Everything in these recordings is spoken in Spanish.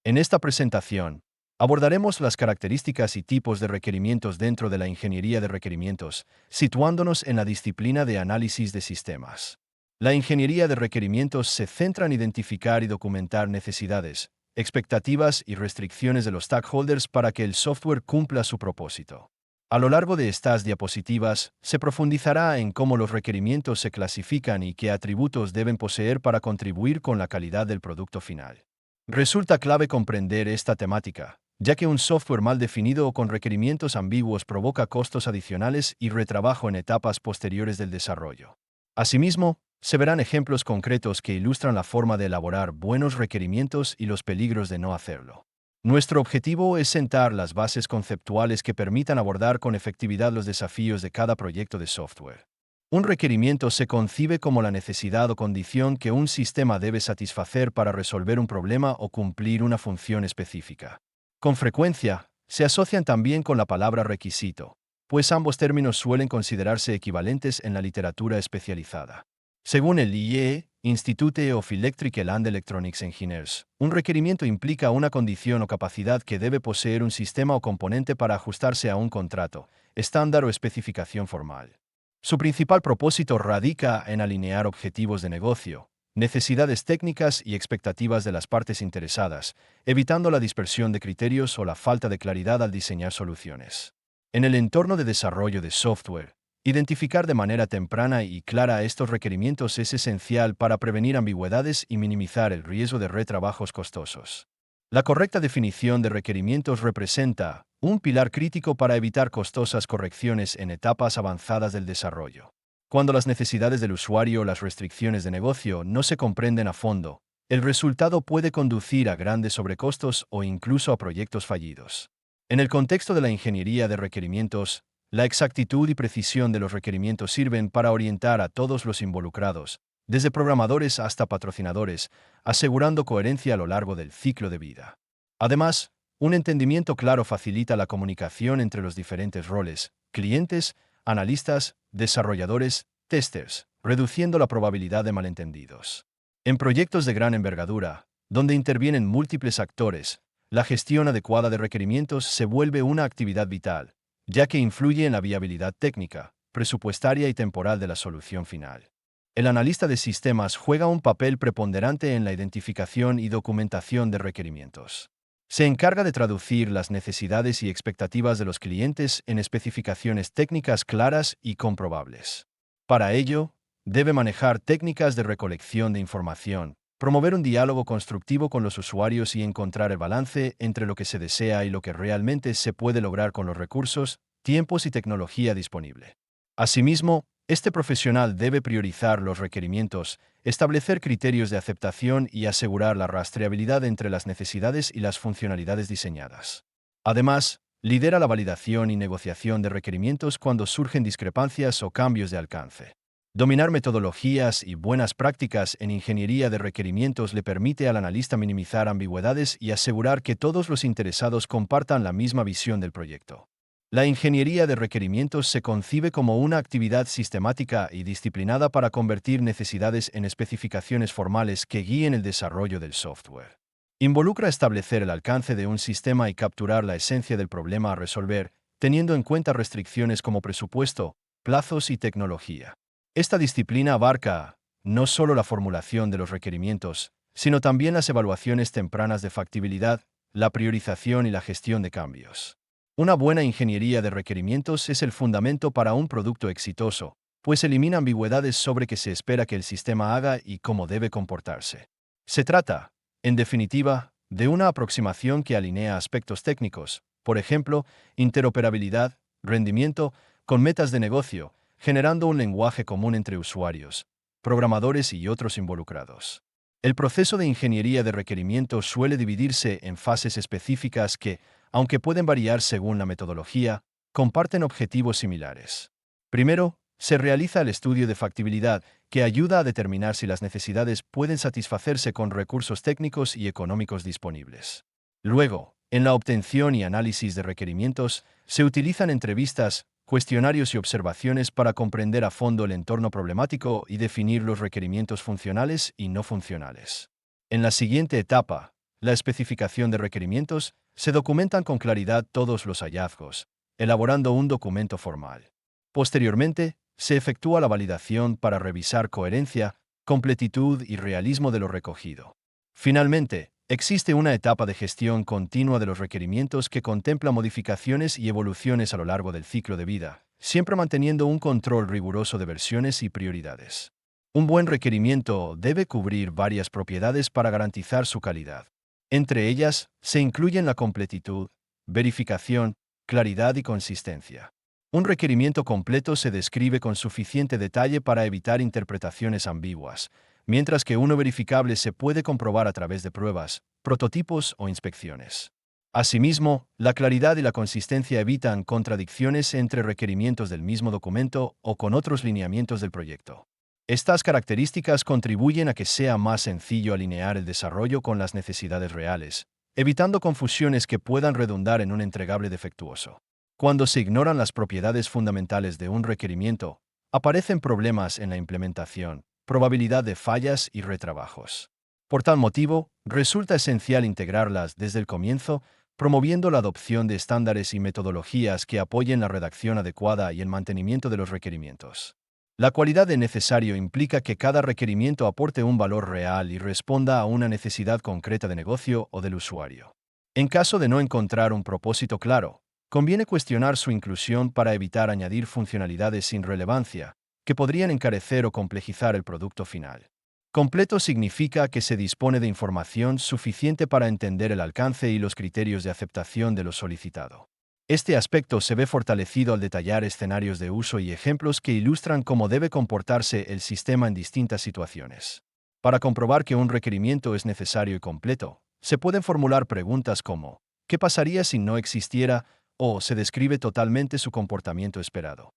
En esta presentación, abordaremos las características y tipos de requerimientos dentro de la ingeniería de requerimientos, situándonos en la disciplina de análisis de sistemas. La ingeniería de requerimientos se centra en identificar y documentar necesidades, expectativas y restricciones de los stakeholders para que el software cumpla su propósito. A lo largo de estas diapositivas, se profundizará en cómo los requerimientos se clasifican y qué atributos deben poseer para contribuir con la calidad del producto final. Resulta clave comprender esta temática, ya que un software mal definido o con requerimientos ambiguos provoca costos adicionales y retrabajo en etapas posteriores del desarrollo. Asimismo, se verán ejemplos concretos que ilustran la forma de elaborar buenos requerimientos y los peligros de no hacerlo. Nuestro objetivo es sentar las bases conceptuales que permitan abordar con efectividad los desafíos de cada proyecto de software. Un requerimiento se concibe como la necesidad o condición que un sistema debe satisfacer para resolver un problema o cumplir una función específica. Con frecuencia, se asocian también con la palabra requisito, pues ambos términos suelen considerarse equivalentes en la literatura especializada. Según el IEE, Institute of Electrical and Electronics Engineers, un requerimiento implica una condición o capacidad que debe poseer un sistema o componente para ajustarse a un contrato, estándar o especificación formal. Su principal propósito radica en alinear objetivos de negocio, necesidades técnicas y expectativas de las partes interesadas, evitando la dispersión de criterios o la falta de claridad al diseñar soluciones. En el entorno de desarrollo de software, identificar de manera temprana y clara estos requerimientos es esencial para prevenir ambigüedades y minimizar el riesgo de retrabajos costosos. La correcta definición de requerimientos representa un pilar crítico para evitar costosas correcciones en etapas avanzadas del desarrollo. Cuando las necesidades del usuario o las restricciones de negocio no se comprenden a fondo, el resultado puede conducir a grandes sobrecostos o incluso a proyectos fallidos. En el contexto de la ingeniería de requerimientos, la exactitud y precisión de los requerimientos sirven para orientar a todos los involucrados, desde programadores hasta patrocinadores, asegurando coherencia a lo largo del ciclo de vida. Además, un entendimiento claro facilita la comunicación entre los diferentes roles, clientes, analistas, desarrolladores, testers, reduciendo la probabilidad de malentendidos. En proyectos de gran envergadura, donde intervienen múltiples actores, la gestión adecuada de requerimientos se vuelve una actividad vital, ya que influye en la viabilidad técnica, presupuestaria y temporal de la solución final. El analista de sistemas juega un papel preponderante en la identificación y documentación de requerimientos. Se encarga de traducir las necesidades y expectativas de los clientes en especificaciones técnicas claras y comprobables. Para ello, debe manejar técnicas de recolección de información, promover un diálogo constructivo con los usuarios y encontrar el balance entre lo que se desea y lo que realmente se puede lograr con los recursos, tiempos y tecnología disponible. Asimismo, este profesional debe priorizar los requerimientos, establecer criterios de aceptación y asegurar la rastreabilidad entre las necesidades y las funcionalidades diseñadas. Además, lidera la validación y negociación de requerimientos cuando surgen discrepancias o cambios de alcance. Dominar metodologías y buenas prácticas en ingeniería de requerimientos le permite al analista minimizar ambigüedades y asegurar que todos los interesados compartan la misma visión del proyecto. La ingeniería de requerimientos se concibe como una actividad sistemática y disciplinada para convertir necesidades en especificaciones formales que guíen el desarrollo del software. Involucra establecer el alcance de un sistema y capturar la esencia del problema a resolver, teniendo en cuenta restricciones como presupuesto, plazos y tecnología. Esta disciplina abarca no solo la formulación de los requerimientos, sino también las evaluaciones tempranas de factibilidad, la priorización y la gestión de cambios. Una buena ingeniería de requerimientos es el fundamento para un producto exitoso, pues elimina ambigüedades sobre qué se espera que el sistema haga y cómo debe comportarse. Se trata, en definitiva, de una aproximación que alinea aspectos técnicos, por ejemplo, interoperabilidad, rendimiento, con metas de negocio, generando un lenguaje común entre usuarios, programadores y otros involucrados. El proceso de ingeniería de requerimientos suele dividirse en fases específicas que, aunque pueden variar según la metodología, comparten objetivos similares. Primero, se realiza el estudio de factibilidad, que ayuda a determinar si las necesidades pueden satisfacerse con recursos técnicos y económicos disponibles. Luego, en la obtención y análisis de requerimientos, se utilizan entrevistas, cuestionarios y observaciones para comprender a fondo el entorno problemático y definir los requerimientos funcionales y no funcionales. En la siguiente etapa, la especificación de requerimientos, se documentan con claridad todos los hallazgos, elaborando un documento formal. Posteriormente, se efectúa la validación para revisar coherencia, completitud y realismo de lo recogido. Finalmente, existe una etapa de gestión continua de los requerimientos que contempla modificaciones y evoluciones a lo largo del ciclo de vida, siempre manteniendo un control riguroso de versiones y prioridades. Un buen requerimiento debe cubrir varias propiedades para garantizar su calidad. Entre ellas, se incluyen la completitud, verificación, claridad y consistencia. Un requerimiento completo se describe con suficiente detalle para evitar interpretaciones ambiguas, mientras que uno verificable se puede comprobar a través de pruebas, prototipos o inspecciones. Asimismo, la claridad y la consistencia evitan contradicciones entre requerimientos del mismo documento o con otros lineamientos del proyecto. Estas características contribuyen a que sea más sencillo alinear el desarrollo con las necesidades reales, evitando confusiones que puedan redundar en un entregable defectuoso. Cuando se ignoran las propiedades fundamentales de un requerimiento, aparecen problemas en la implementación, probabilidad de fallas y retrabajos. Por tal motivo, resulta esencial integrarlas desde el comienzo, promoviendo la adopción de estándares y metodologías que apoyen la redacción adecuada y el mantenimiento de los requerimientos. La cualidad de necesario implica que cada requerimiento aporte un valor real y responda a una necesidad concreta de negocio o del usuario. En caso de no encontrar un propósito claro, conviene cuestionar su inclusión para evitar añadir funcionalidades sin relevancia, que podrían encarecer o complejizar el producto final. Completo significa que se dispone de información suficiente para entender el alcance y los criterios de aceptación de lo solicitado. Este aspecto se ve fortalecido al detallar escenarios de uso y ejemplos que ilustran cómo debe comportarse el sistema en distintas situaciones. Para comprobar que un requerimiento es necesario y completo, se pueden formular preguntas como ¿qué pasaría si no existiera? O ¿se describe totalmente su comportamiento esperado?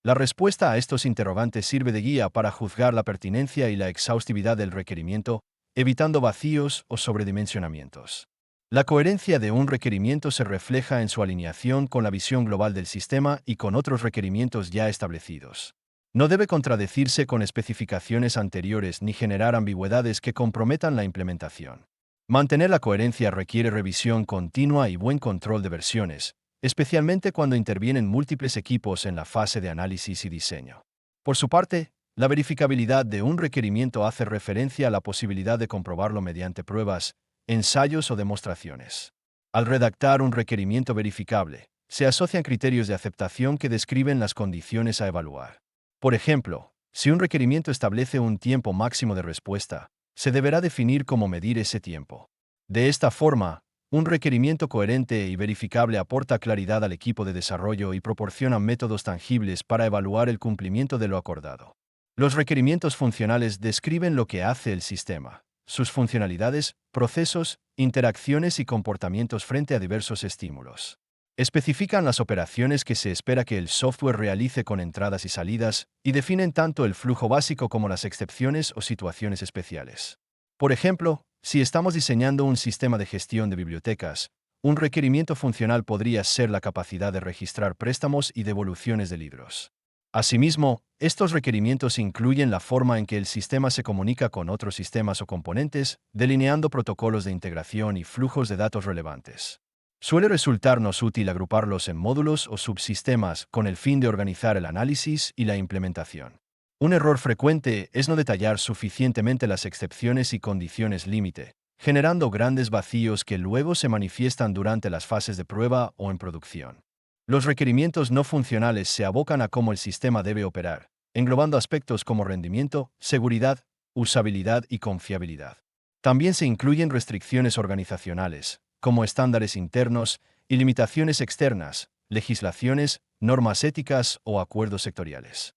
La respuesta a estos interrogantes sirve de guía para juzgar la pertinencia y la exhaustividad del requerimiento, evitando vacíos o sobredimensionamientos. La coherencia de un requerimiento se refleja en su alineación con la visión global del sistema y con otros requerimientos ya establecidos. No debe contradecirse con especificaciones anteriores ni generar ambigüedades que comprometan la implementación. Mantener la coherencia requiere revisión continua y buen control de versiones, especialmente cuando intervienen múltiples equipos en la fase de análisis y diseño. Por su parte, la verificabilidad de un requerimiento hace referencia a la posibilidad de comprobarlo mediante pruebas, ensayos o demostraciones. Al redactar un requerimiento verificable, se asocian criterios de aceptación que describen las condiciones a evaluar. Por ejemplo, si un requerimiento establece un tiempo máximo de respuesta, se deberá definir cómo medir ese tiempo. De esta forma, un requerimiento coherente y verificable aporta claridad al equipo de desarrollo y proporciona métodos tangibles para evaluar el cumplimiento de lo acordado. Los requerimientos funcionales describen lo que hace el sistema, sus funcionalidades, procesos, interacciones y comportamientos frente a diversos estímulos. Especifican las operaciones que se espera que el software realice con entradas y salidas, y definen tanto el flujo básico como las excepciones o situaciones especiales. Por ejemplo, si estamos diseñando un sistema de gestión de bibliotecas, un requerimiento funcional podría ser la capacidad de registrar préstamos y devoluciones de libros. Asimismo, estos requerimientos incluyen la forma en que el sistema se comunica con otros sistemas o componentes, delineando protocolos de integración y flujos de datos relevantes. Suele resultarnos útil agruparlos en módulos o subsistemas con el fin de organizar el análisis y la implementación. Un error frecuente es no detallar suficientemente las excepciones y condiciones límite, generando grandes vacíos que luego se manifiestan durante las fases de prueba o en producción. Los requerimientos no funcionales se abocan a cómo el sistema debe operar, englobando aspectos como rendimiento, seguridad, usabilidad y confiabilidad. También se incluyen restricciones organizacionales, como estándares internos y limitaciones externas, legislaciones, normas éticas o acuerdos sectoriales.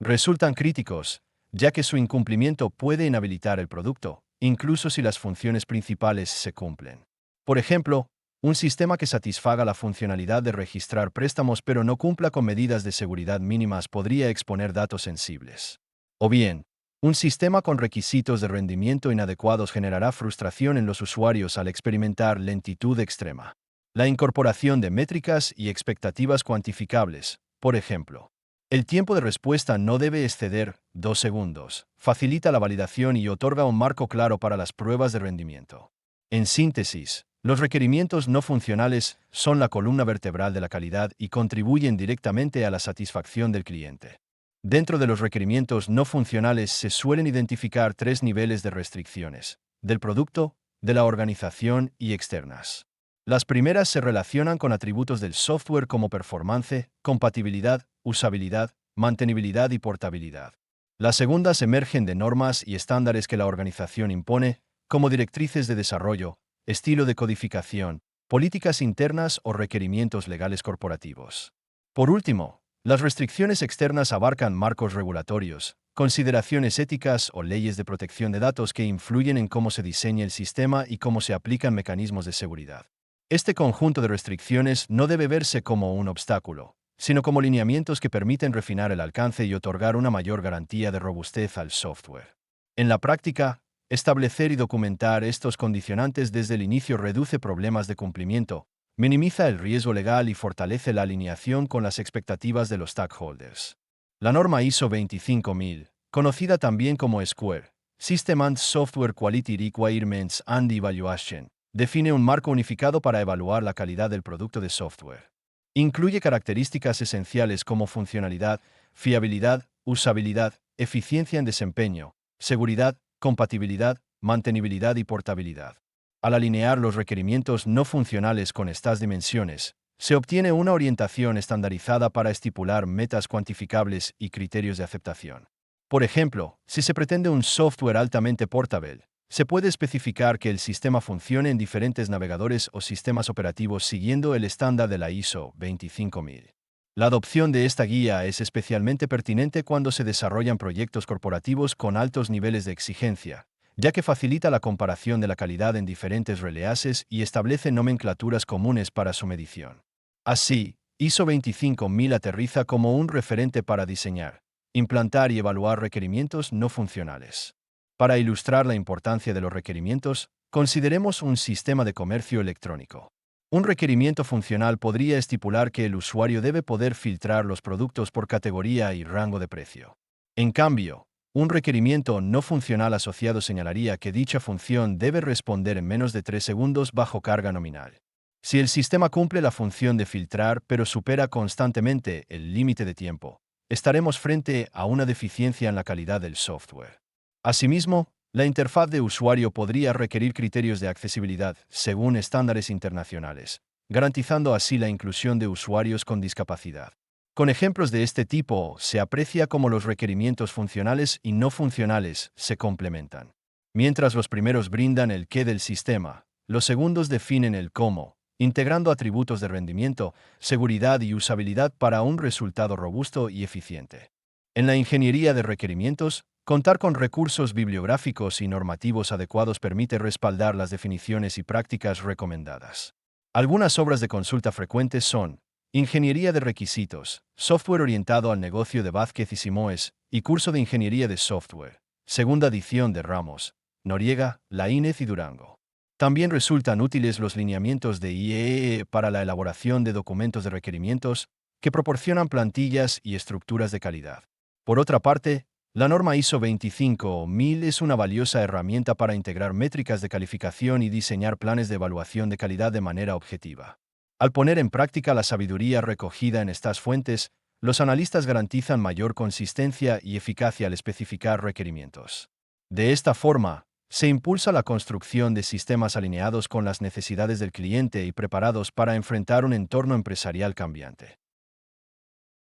Resultan críticos, ya que su incumplimiento puede inhabilitar el producto, incluso si las funciones principales se cumplen. Por ejemplo, un sistema que satisfaga la funcionalidad de registrar préstamos pero no cumpla con medidas de seguridad mínimas podría exponer datos sensibles. O bien, un sistema con requisitos de rendimiento inadecuados generará frustración en los usuarios al experimentar lentitud extrema. La incorporación de métricas y expectativas cuantificables, por ejemplo. El tiempo de respuesta no debe exceder 2 segundos, facilita la validación y otorga un marco claro para las pruebas de rendimiento. En síntesis, los requerimientos no funcionales son la columna vertebral de la calidad y contribuyen directamente a la satisfacción del cliente. Dentro de los requerimientos no funcionales se suelen identificar tres niveles de restricciones: del producto, de la organización y externas. Las primeras se relacionan con atributos del software como performance, compatibilidad, usabilidad, mantenibilidad y portabilidad. Las segundas emergen de normas y estándares que la organización impone, como directrices de desarrollo, estilo de codificación, políticas internas o requerimientos legales corporativos. Por último, las restricciones externas abarcan marcos regulatorios, consideraciones éticas o leyes de protección de datos que influyen en cómo se diseña el sistema y cómo se aplican mecanismos de seguridad. Este conjunto de restricciones no debe verse como un obstáculo, sino como lineamientos que permiten refinar el alcance y otorgar una mayor garantía de robustez al software. En la práctica, establecer y documentar estos condicionantes desde el inicio reduce problemas de cumplimiento, minimiza el riesgo legal y fortalece la alineación con las expectativas de los stakeholders. La norma ISO 25000, conocida también como SQUARE, System and Software Quality Requirements and Evaluation, define un marco unificado para evaluar la calidad del producto de software. Incluye características esenciales como funcionalidad, fiabilidad, usabilidad, eficiencia en desempeño, seguridad, compatibilidad, mantenibilidad y portabilidad. Al alinear los requerimientos no funcionales con estas dimensiones, se obtiene una orientación estandarizada para estipular metas cuantificables y criterios de aceptación. Por ejemplo, si se pretende un software altamente portable, se puede especificar que el sistema funcione en diferentes navegadores o sistemas operativos siguiendo el estándar de la ISO 25000. La adopción de esta guía es especialmente pertinente cuando se desarrollan proyectos corporativos con altos niveles de exigencia, ya que facilita la comparación de la calidad en diferentes releases y establece nomenclaturas comunes para su medición. Así, ISO 25000 aterriza como un referente para diseñar, implantar y evaluar requerimientos no funcionales. Para ilustrar la importancia de los requerimientos, consideremos un sistema de comercio electrónico. Un requerimiento funcional podría estipular que el usuario debe poder filtrar los productos por categoría y rango de precio. En cambio, un requerimiento no funcional asociado señalaría que dicha función debe responder en menos de 3 segundos bajo carga nominal. Si el sistema cumple la función de filtrar pero supera constantemente el límite de tiempo, estaremos frente a una deficiencia en la calidad del software. Asimismo, la interfaz de usuario podría requerir criterios de accesibilidad según estándares internacionales, garantizando así la inclusión de usuarios con discapacidad. Con ejemplos de este tipo, se aprecia cómo los requerimientos funcionales y no funcionales se complementan. Mientras los primeros brindan el qué del sistema, los segundos definen el cómo, integrando atributos de rendimiento, seguridad y usabilidad para un resultado robusto y eficiente. En la ingeniería de requerimientos, contar con recursos bibliográficos y normativos adecuados permite respaldar las definiciones y prácticas recomendadas. Algunas obras de consulta frecuentes son Ingeniería de requisitos, software orientado al negocio de Vázquez y Simoes, y Curso de Ingeniería de Software, segunda edición de Ramos, Noriega, Laínez y Durango. También resultan útiles los lineamientos de IEEE para la elaboración de documentos de requerimientos, que proporcionan plantillas y estructuras de calidad. Por otra parte, la norma ISO 25000 es una valiosa herramienta para integrar métricas de calificación y diseñar planes de evaluación de calidad de manera objetiva. Al poner en práctica la sabiduría recogida en estas fuentes, los analistas garantizan mayor consistencia y eficacia al especificar requerimientos. De esta forma, se impulsa la construcción de sistemas alineados con las necesidades del cliente y preparados para enfrentar un entorno empresarial cambiante.